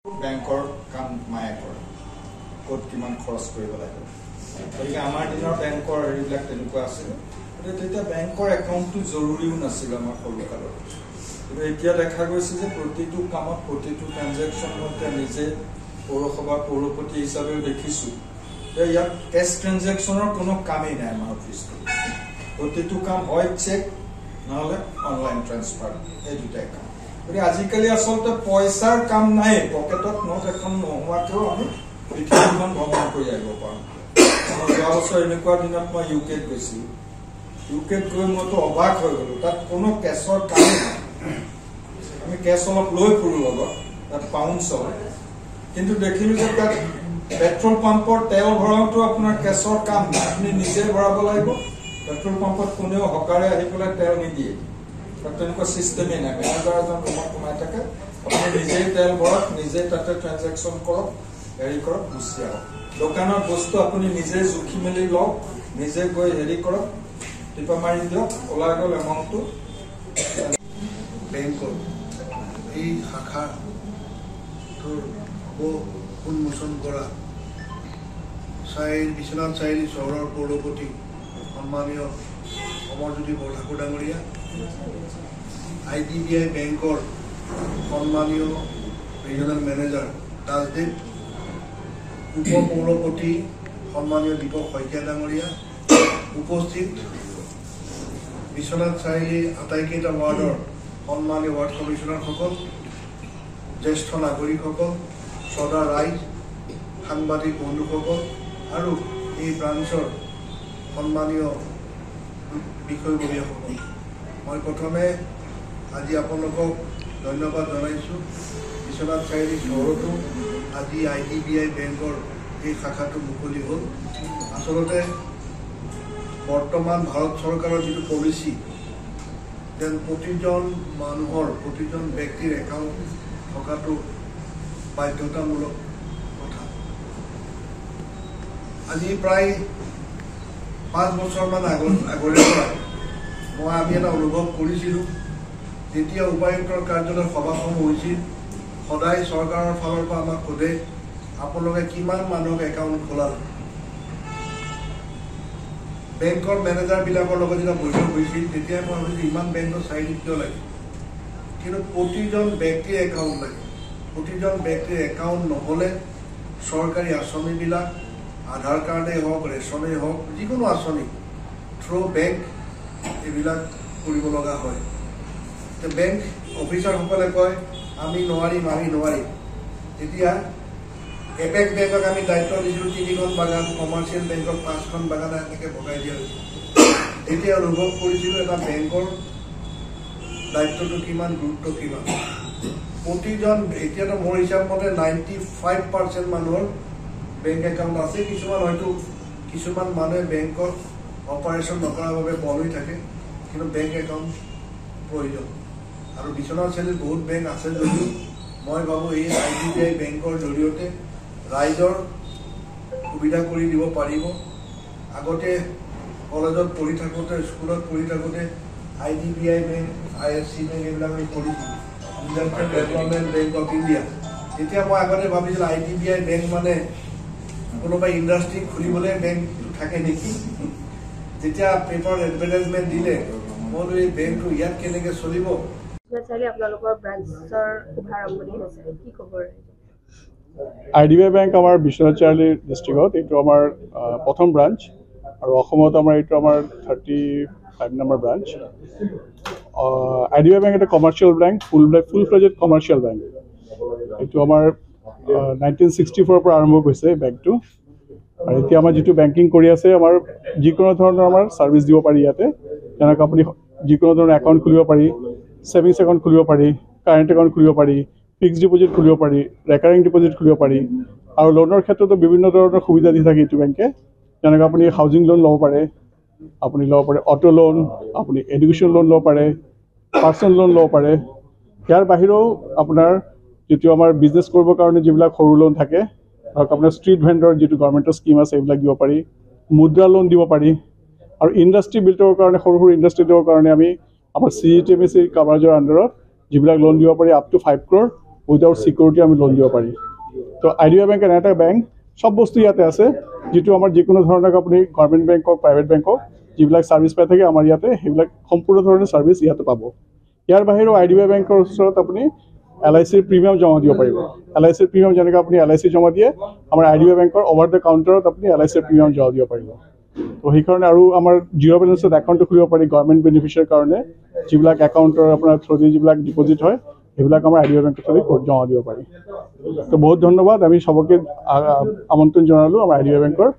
বেংকৰ কাম মায়ে কৰে ক'ত কিমান খৰচ কৰিব লাগে গতিকে আমাৰ দিনৰ বেংকৰ হেৰিবিলাক তেনেকুৱা আছিল গতিকে তেতিয়া বেংকৰ একাউণ্টটো জৰুৰীও নাছিল আমাৰ সৰুকালত কিন্তু এতিয়া দেখা গৈছে যে প্ৰতিটো কামত প্ৰতিটো ট্ৰানজেকশ্যনতে নিজে পৌৰসভাৰ পৌৰপতি হিচাপেও দেখিছোঁ যে ইয়াত কেছ ট্ৰানজেকশ্যনৰ কোনো কামেই নাই আমাৰ অফিচটো প্ৰতিটো কাম হয় চেক নহ'লে অনলাইন ট্ৰান্সফাৰ এই দুটাই কাম গতিকে আজিকালি আচলতে পইচাৰ কাম নাই পকেটত নোট এখন নোহোৱাকেও আমি পৃথিৱীখন ভ্ৰমণ কৰি আহিব পাৰোঁ যোৱা বছৰ এনেকুৱা দিনত মই ইউকেত গৈছিলোঁ ইউকেত গৈ মইতো অবাক হৈ গ'লোঁ তাত কোনো কেছৰ কাম নাই আমি কেছ অলপ লৈ ফুৰোঁ লগত তাত পাউণ্ড চলে কিন্তু দেখিলোঁ যে তাত পেট্ৰল পাম্পৰ তেল ভৰাওঁতো আপোনাৰ কেছৰ কাম নাই আপুনি নিজে ভৰাব লাগিব পেট্ৰল পাম্পত কোনেও হকাৰে আহি পেলাই তেল নিদিয়ে তাত তেনেকুৱা চিষ্টেমেই নাই মেনেজাৰ এজন ৰুমত সোমাই থাকে আপুনি নিজেই তেল ভৰাওক নিজেই তাতে ট্ৰানজেকশ্যন কৰক হেৰি কৰক গুচি আহক দোকানৰ বস্তু আপুনি নিজে জুখি মেলি লওক নিজে গৈ হেৰি কৰক টিপা মাৰি দিয়ক ওলাই গ'ল এমাউণ্টটো বেংকৰ এই শাখাটোৰ উন্মোচন কৰা বিশ্বনাথ চাৰিআলি চহৰৰ পৌৰপতি সন্মানীয় অমৰজ্যোতি বৰঠাকুৰ ডাঙৰীয়া IDBI বেংকৰ সন্মানীয় ৰিজনেল মেনেজাৰ তাজদ্বীপ উপ পৌৰপতি সন্মানীয় দীপক শইকীয়া ডাঙৰীয়া উপস্থিত বিশ্বনাথ চাৰিআলি আটাইকেইটা ৱাৰ্ডৰ সন্মানীয় ৱাৰ্ড কমিশ্যনাৰসকল জ্যেষ্ঠ নাগৰিকসকল শ্ৰদ্ধা ৰাইজ সাংবাদিক বন্ধুসকল আৰু এই ব্ৰাঞ্চৰ সন্মানীয় বিষয়ববীয়াসকল মই প্ৰথমে আজি আপোনালোকক ধন্যবাদ জনাইছোঁ বিশ্বনাথ চাৰিআলি চহৰতো আজি IDBI বেংকৰ এই শাখাটো মুকলি হ'ল আচলতে বৰ্তমান ভাৰত চৰকাৰৰ যিটো পলিচি যেন প্ৰতিজন মানুহৰ প্ৰতিজন ব্যক্তিৰ একাউণ্ট থকাটো বাধ্যতামূলক কথা আজি প্ৰায় 5 বছৰমান আগৰে পৰা আমি এটা অনুভৱ কৰিছিলোঁ যেতিয়া উপায়ুক্তৰ কাৰ্যালয়ৰ সভাসমূহ হৈছিল সদায় চৰকাৰৰ ফালৰ পৰা আমাক সোধে আপোনালোকে কিমান মানুহক একাউণ্ট খোলাল বেংকৰ মেনেজাৰবিলাকৰ লগত যেতিয়া বৈঠক হৈছিল তেতিয়াই মই ভাবিছোঁ ইমান বেংকৰ চাইড কিয় লাগে কিন্তু প্ৰতিজন ব্যক্তিৰ একাউণ্ট লাগে প্ৰতিজন ব্যক্তিৰ একাউণ্ট নহ'লে চৰকাৰী আঁচনিবিলাক আধাৰ কাৰ্ডেই হওক ৰেচনেই হওক যিকোনো আঁচনি থ্ৰু বেংক এইবিলাক কৰিব লগা হয় বেংক অফিচাৰসকলে কয় আমি নোৱাৰিম এতিয়া এপেক্স বেংকক আমি দায়িত্ব দিছিলোঁ 3খন বাগান কমাৰ্চিয়েল বেংকক 5খন বাগান এনেকৈ ভগাই দিয়া হৈছিল এতিয়া অনুভৱ কৰিছিলোঁ এটা বেংকৰ দায়িত্বটো কিমান গুৰুত্ব কিমান প্ৰতিজন এতিয়াতো মোৰ হিচাপ মতে 95% মানুহৰ বেংক একাউণ্ট আছে কিছুমান মানুহে বেংকত অপাৰেশ্যন নকৰাৰ বাবে বন্ধ হৈ থাকে কিন্তু বেংক একাউণ্ট প্ৰয়োজন আৰু বিশ্বনাথ চাৰিআলিত বহুত বেংক আছে যদিও মই ভাবোঁ এই IDBI বেংকৰ জৰিয়তে ৰাইজৰ সুবিধা কৰি দিব পাৰিব আগতে কলেজত পঢ়ি থাকোঁতে স্কুলত পঢ়ি থাকোঁতে IDBI বেংক IFC বেংক এইবিলাক আমি পঢ়িছিলোঁ industrial development bank of India তেতিয়া মই আগতে ভাবিছিলোঁ IDBI বেংক মানে কোনোবা ইণ্ডাষ্ট্ৰি খুলিবলৈ বেংকটো থাকে নেকি যেতিয়া পেপাৰত এডভাৰটাইজমেণ্ট দিলে মই এই বেংকটো ইয়াত কেনেকৈ চলিব আপোনালোকৰ ব্ৰাঞ্চৰ শুভাৰম্ভণি হৈছে কি খবৰ IDBI বেংক আমাৰ বিশ্বনাথ চাৰিআলি ডিষ্ট্ৰিক্টত এইটো আমাৰ প্ৰথম ব্ৰাঞ্চ আৰু অসমত আমাৰ এইটো আমাৰ 35 নম্বৰ ব্ৰাঞ্চ IDBI বেংক এটা commercial bank full fledged commercial bank এইটো আমাৰ 1964 পৰা আৰম্ভ হৈছে বেংকটো আৰু এতিয়া আমাৰ যিটো বেংকিং কৰি আছে আমাৰ যিকোনো ধৰণৰ আমাৰ ছাৰ্ভিচ দিব পাৰি ইয়াতে যেনেকৈ আপুনি যিকোনো ধৰণৰ একাউণ্ট খুলিব পাৰি ছেভিংছ একাউণ্ট খুলিব পাৰি কাৰেণ্ট একাউণ্ট খুলিব পাৰি ফিক্সড ডিপজিট খুলিব পাৰি ৰেকাৰিং ডিপজিট খুলিব পাৰি আৰু লোনৰ ক্ষেত্ৰতো বিভিন্ন ধৰণৰ সুবিধা দি থাকে এইটো বেংকে যেনেকৈ আপুনি হাউজিং লোন ল'ব পাৰে আপুনি ল'ব পাৰে অটো লোন আপুনি এডুকেশ্যন লোন ল'ব পাৰে পাৰ্চনেল লোন ল'ব পাৰে ইয়াৰ বাহিৰেও আপোনাৰ যিটো আমাৰ বিজনেছ কৰিবৰ কাৰণে যিবিলাক সৰু লোন থাকে ধৰক আপোনাৰ ষ্ট্ৰীট ভেণ্ডৰ যিটো গভৰ্ণমেণ্টৰ স্কিম আছে এইবিলাক দিব পাৰি মুদ্ৰা লোন দিব পাৰি আৰু ইণ্ডাষ্ট্ৰি বিল্ডৰ কাৰণে সৰু ইণ্ডাষ্ট্ৰি দিবৰ কাৰণে আমি আমাৰ CGTMSE কাভাৰেজৰ আণ্ডাৰত যিবিলাক লোন দিব পাৰি up to 5 crore without security আমি লোন দিব পাৰি তো IDBI বেংক এনে এটা বেংক সব বস্তু ইয়াতে আছে যিটো আমাৰ যিকোনো ধৰণৰ আপুনি গভৰ্ণমেণ্ট বেংক হওক প্ৰাইভেট বেংক হওক যিবিলাক ছাৰ্ভিচ পাই থাকে আমাৰ ইয়াতে সেইবিলাক সম্পূৰ্ণ ধৰণৰ ছাৰ্ভিচ ইয়াতে পাব ইয়াৰ বাহিৰেও IDBI বেংকৰ ওচৰত আপুনি LICৰ প্ৰিমিয়াম জমা দিব পাৰিব LICৰ প্ৰিমিয়াম যেনেকৈ আপুনি LIC জমা দিয়ে আমাৰ IDBI বেংকৰ অভাৰ দ্য কাউণ্টাৰত আপুনি LICৰ প্ৰিমিয়াম জমা দিব পাৰিব তো সেইকাৰণে আৰু আমাৰ জিৰ' বেলেঞ্চত একাউণ্টটো খুলিব পাৰি গভৰ্ণমেণ্ট বেনিফিচিয়াৰীৰ কাৰণে যিবিলাক একাউণ্টৰ আপোনাৰ থ্ৰুদি যিবিলাক ডিপজিট হয় সেইবিলাক আমাৰ IDBI বেংকৰ থ্ৰুদি জমা দিব পাৰি তো বহুত ধন্যবাদ আমি সবকে আমন্ত্ৰণ জনালোঁ আমাৰ IDBI বেংকৰ